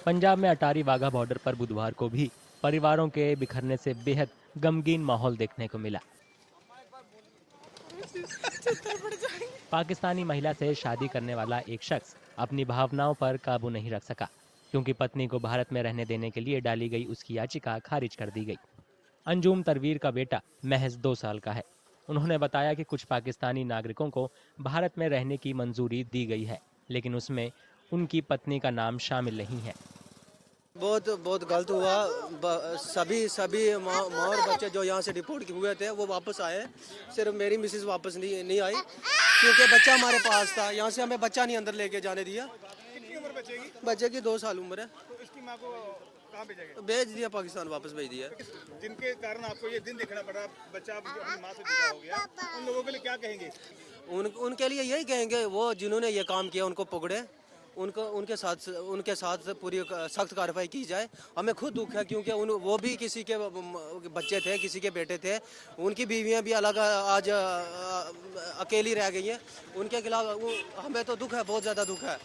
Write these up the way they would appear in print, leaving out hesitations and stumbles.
पंजाब में अटारी वाघा बॉर्डर पर बुधवार को भी परिवारों के बिखरने से बेहद गमगीन माहौल देखने को मिला। पाकिस्तानी महिला से शादी करने वाला एक शख्स अपनी भावनाओं पर काबू नहीं रख सका, क्योंकि पत्नी को भारत में रहने देने के लिए डाली गई उसकी याचिका खारिज कर दी गई। अंजुम तरवीर का बेटा महज 2 साल का है। उन्होंने बताया कि कुछ पाकिस्तानी नागरिकों को भारत में रहने की मंजूरी दी गई है, लेकिन उसमें उनकी पत्नी का नाम शामिल नहीं है। बहुत बहुत गलत हुआ। सभी माँ और बच्चे जो यहाँ से डिपोर्ट हुए थे वो वापस आए। सिर्फ मेरी मिसेस वापस नहीं आई, क्योंकि बच्चा हमारे पास था। यहाँ से हमें बच्चा नहीं अंदर लेके जाने दिया। कितनी उम्र बच्चे की? बच्चे की 2 साल उम्र है। तो इसकी माँ को कहाँ भेजा गया? भेज दिया, पाकिस्तान वापस भेज दिया। जिनके कारण आपको ये दिन देखना पड़ा, बच्चा अपनी माँ से जुदा हो गया, उन लोगों के लिए क्या कहेंगे? उनके लिए यही कहेंगे, वो जिन्होंने ये काम किया उनको पकड़े, उनके साथ पूरी सख्त कार्रवाई की जाए। हमें खुद दुख है, क्योंकि वो भी किसी के बच्चे थे, किसी के बेटे थे। उनकी बीवियां भी अलग आज अकेली रह गई हैं। उनके खिलाफ हमें तो दुख है, बहुत ज़्यादा दुख है।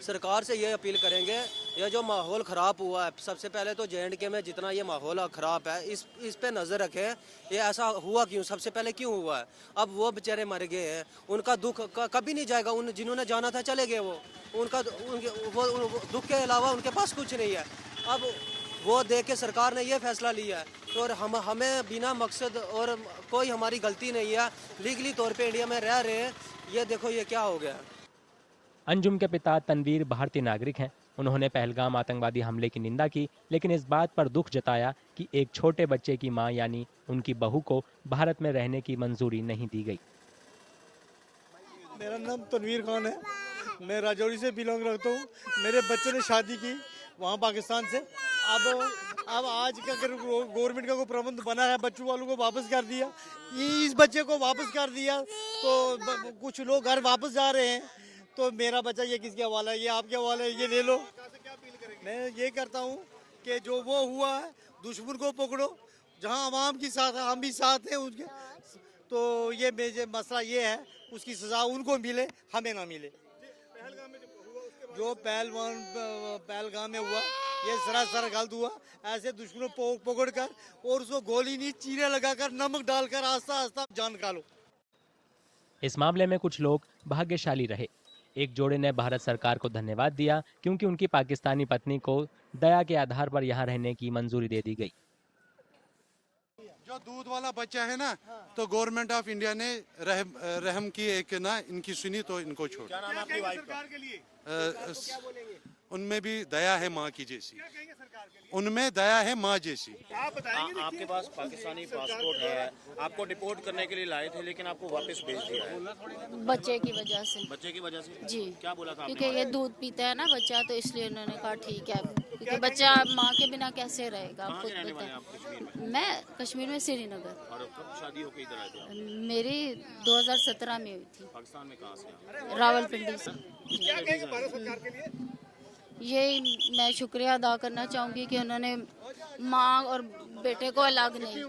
सरकार से ये अपील करेंगे, ये जो माहौल ख़राब हुआ है, सबसे पहले तो J&K में जितना ये माहौल ख़राब है, इस पे नज़र रखें। ये ऐसा हुआ क्यों, सबसे पहले क्यों हुआ है? अब वो बेचारे मर गए हैं, उनका दुख कभी नहीं जाएगा। जिन्होंने जाना था चले गए, वो दुख के अलावा उनके पास कुछ नहीं है। अब वो देख के सरकार ने ये फैसला लिया है, और हमें बिना मकसद और कोई हमारी गलती नहीं है, लीगली तौर पर इंडिया में रह रहे हैं। ये देखो ये क्या हो गया। अंजुम के पिता तनवीर भारतीय नागरिक हैं। उन्होंने पहलगाम आतंकवादी हमले की निंदा की, लेकिन इस बात पर दुख जताया कि एक छोटे बच्चे की मां यानी उनकी बहू को भारत में रहने की मंजूरी नहीं दी गई। मेरा नाम तनवीर खान है, मैं राजौरी से बिलोंग रखता हूँ। मेरे बच्चे ने शादी की वहाँ पाकिस्तान से। अब आज का अगर गवर्नमेंट का कोई प्रबंध बना है, बच्चों वालों को वापस कर दिया, इस बच्चे को वापस कर दिया, तो कुछ लोग घर वापस जा रहे हैं। तो मेरा बच्चा ये किसके हवाला है? ये आपके हवाला है, ये ले लो। मैं ये करता हूँ कि जो वो हुआ है, दुश्मन को पकड़ो। जहाँ आवाम के साथ है, हम भी साथ हैं उनके। तो ये मसला ये है, उसकी सजा उनको मिले, हमें ना मिले। जो पहलगाम में हुआ, ये सरासर गलत हुआ। ऐसे दुश्मनों को पकड़ कर और उसको गोली नहीं, चीरे लगाकर, नमक डालकर आस्ता आस्ता जान निकालो। इस मामले में कुछ लोग भाग्यशाली रहे। एक जोड़े ने भारत सरकार को धन्यवाद दिया, क्योंकि उनकी पाकिस्तानी पत्नी को दया के आधार पर यहाँ रहने की मंजूरी दे दी गई। जो दूध वाला बच्चा है ना, तो गवर्नमेंट ऑफ इंडिया ने रहम की एक ना इनकी सुनी, तो इनको छोड़। क्या नाम है आपकी वाइफ का? उनमें भी दया है माँ की जैसी, उनमें दया है माँ जैसी। आप बताएंगे? आपके पास पाकिस्तानी पासपोर्ट है, आपको डिपोर्ट करने के लिए लाए थे, लेकिन आपको वापस भेज दिया है बच्चे की वजह से। बच्चे की वजह से? जी। क्या बोला था आपने? क्योंकि ये दूध पीता है ना बच्चा, तो इसलिए उन्होंने कहा ठीक है, क्योंकि बच्चा माँ के बिना कैसे रहेगा। कहाँ के रहने वाले हैं आप कश्मीर में? मैं कश्मीर में श्रीनगर। और कब शादी होकर इधर आए थे आप? मेरी 2017 में हुई थी। पाकिस्तान में कहाँ से? रावलपिंडी से। क्या कहेंगे भारत सरकार के लिए? यही मैं शुक्रिया अदा करना चाहूँगी कि उन्होंने माँ और बेटे को अलग नहीं।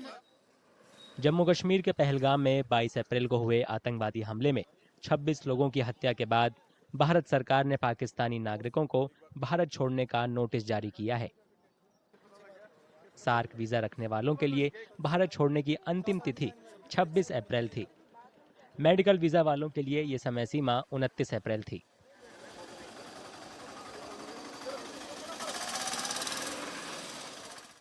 जम्मू कश्मीर के पहलगाम में 22 अप्रैल को हुए आतंकवादी हमले में 26 लोगों की हत्या के बाद भारत सरकार ने पाकिस्तानी नागरिकों को भारत छोड़ने का नोटिस जारी किया है। सार्क वीजा रखने वालों के लिए भारत छोड़ने की अंतिम तिथि 26 अप्रैल थी। मेडिकल वीजा वालों के लिए ये समय सीमा 29 अप्रैल थी।